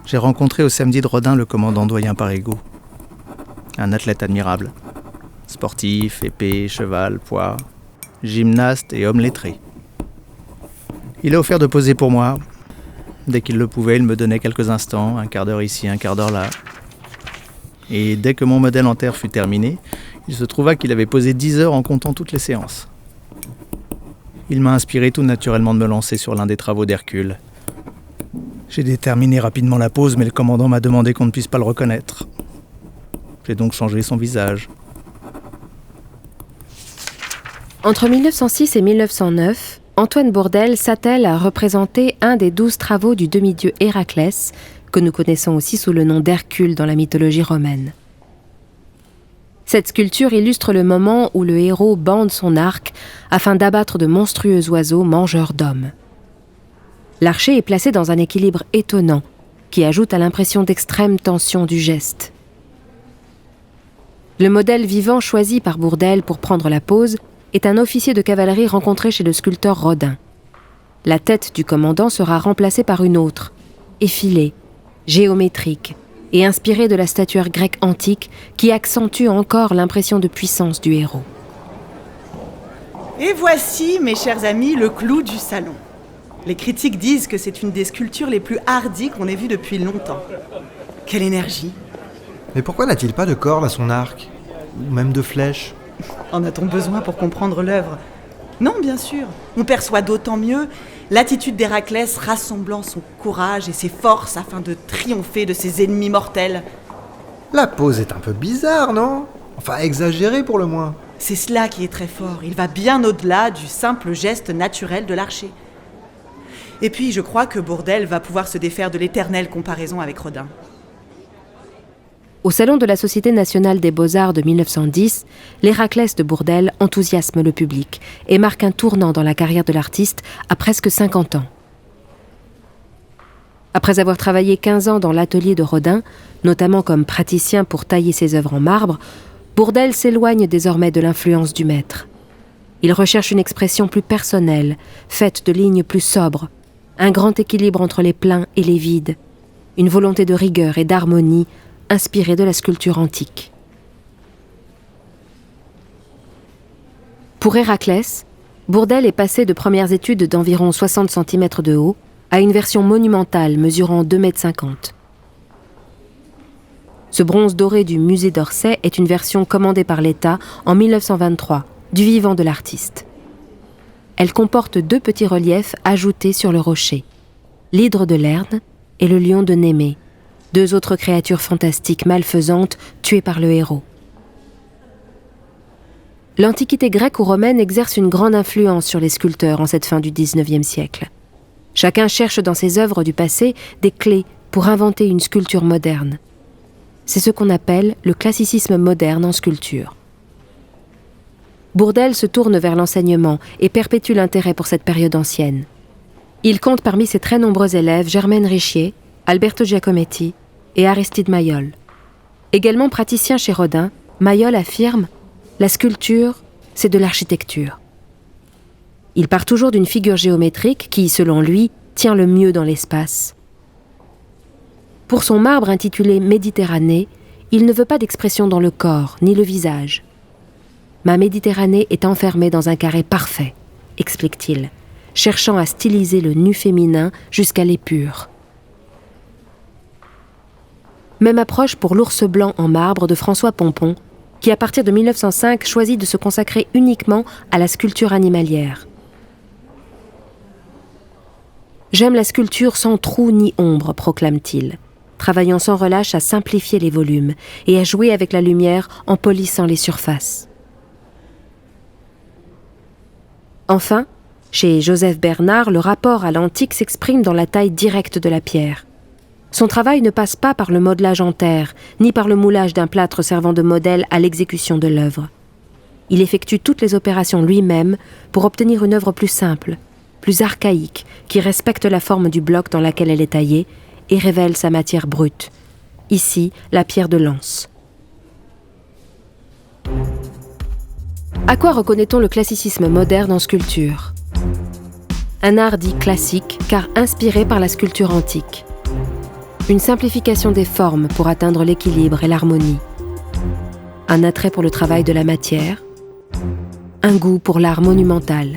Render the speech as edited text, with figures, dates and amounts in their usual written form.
j'ai rencontré au samedi de Rodin le commandant doyen Parigot. Un athlète admirable. Sportif, épée, cheval, poids, gymnaste et homme lettré. Il a offert de poser pour moi. Dès qu'il le pouvait, il me donnait quelques instants, un quart d'heure ici, un quart d'heure là. Et dès que mon modèle en terre fut terminé, il se trouva qu'il avait posé 10 heures en comptant toutes les séances. Il m'a inspiré tout naturellement de me lancer sur l'un des travaux d'Hercule. J'ai déterminé rapidement la pose, mais le commandant m'a demandé qu'on ne puisse pas le reconnaître. J'ai donc changé son visage. Entre 1906 et 1909, Antoine Bourdelle s'attelle à représenter un des 12 travaux du demi-dieu Héraclès, que nous connaissons aussi sous le nom d'Hercule dans la mythologie romaine. Cette sculpture illustre le moment où le héros bande son arc afin d'abattre de monstrueux oiseaux mangeurs d'hommes. L'archer est placé dans un équilibre étonnant, qui ajoute à l'impression d'extrême tension du geste. Le modèle vivant choisi par Bourdelle pour prendre la pose est un officier de cavalerie rencontré chez le sculpteur Rodin. La tête du commandant sera remplacée par une autre, effilée, géométrique et inspirée de la statuaire grecque antique qui accentue encore l'impression de puissance du héros. Et voici, mes chers amis, le clou du salon. Les critiques disent que c'est une des sculptures les plus hardies qu'on ait vues depuis longtemps. Quelle énergie! Mais pourquoi n'a-t-il pas de corde à son arc? Ou même de flèches? En a-t-on besoin pour comprendre l'œuvre? Non, bien sûr. On perçoit d'autant mieux l'attitude d'Héraclès rassemblant son courage et ses forces afin de triompher de ses ennemis mortels. La pose est un peu bizarre, non? Enfin, exagérée pour le moins. C'est cela qui est très fort. Il va bien au-delà du simple geste naturel de l'archer. Et puis, je crois que Bourdelle va pouvoir se défaire de l'éternelle comparaison avec Rodin. Au Salon de la Société nationale des beaux-arts de 1910, l'Héraclès de Bourdelle enthousiasme le public et marque un tournant dans la carrière de l'artiste à presque 50 ans. Après avoir travaillé 15 ans dans l'atelier de Rodin, notamment comme praticien pour tailler ses œuvres en marbre, Bourdelle s'éloigne désormais de l'influence du maître. Il recherche une expression plus personnelle, faite de lignes plus sobres, un grand équilibre entre les pleins et les vides, une volonté de rigueur et d'harmonie inspirée de la sculpture antique. Pour Héraclès, Bourdelle est passé de premières études d'environ 60 cm de haut à une version monumentale mesurant 2,50 m. Ce bronze doré du musée d'Orsay est une version commandée par l'État en 1923, du vivant de l'artiste. Elle comporte 2 petits reliefs ajoutés sur le rocher, l'hydre de Lerne et le lion de Némée, 2 autres créatures fantastiques malfaisantes tuées par le héros. L'Antiquité grecque ou romaine exerce une grande influence sur les sculpteurs en cette fin du XIXe siècle. Chacun cherche dans ses œuvres du passé des clés pour inventer une sculpture moderne. C'est ce qu'on appelle le classicisme moderne en sculpture. Bourdelle se tourne vers l'enseignement et perpétue l'intérêt pour cette période ancienne. Il compte parmi ses très nombreux élèves Germaine Richier, Alberto Giacometti et Aristide Maillol. Également praticien chez Rodin, Maillol affirme « La sculpture, c'est de l'architecture ». Il part toujours d'une figure géométrique qui, selon lui, tient le mieux dans l'espace. Pour son marbre intitulé « Méditerranée », il ne veut pas d'expression dans le corps ni le visage. « Ma Méditerranée est enfermée dans un carré parfait », explique-t-il, cherchant à styliser le nu féminin jusqu'à l'épure. Même approche pour l'ours blanc en marbre de François Pompon, qui à partir de 1905 choisit de se consacrer uniquement à la sculpture animalière. « J'aime la sculpture sans trou ni ombre », proclame-t-il, travaillant sans relâche à simplifier les volumes et à jouer avec la lumière en polissant les surfaces. Enfin, chez Joseph Bernard, le rapport à l'antique s'exprime dans la taille directe de la pierre. Son travail ne passe pas par le modelage en terre, ni par le moulage d'un plâtre servant de modèle à l'exécution de l'œuvre. Il effectue toutes les opérations lui-même pour obtenir une œuvre plus simple, plus archaïque, qui respecte la forme du bloc dans laquelle elle est taillée et révèle sa matière brute. Ici, la pierre de lance. À quoi reconnaît-on le classicisme moderne en sculpture ? Un art dit classique, car inspiré par la sculpture antique. Une simplification des formes pour atteindre l'équilibre et l'harmonie. Un attrait pour le travail de la matière. Un goût pour l'art monumental.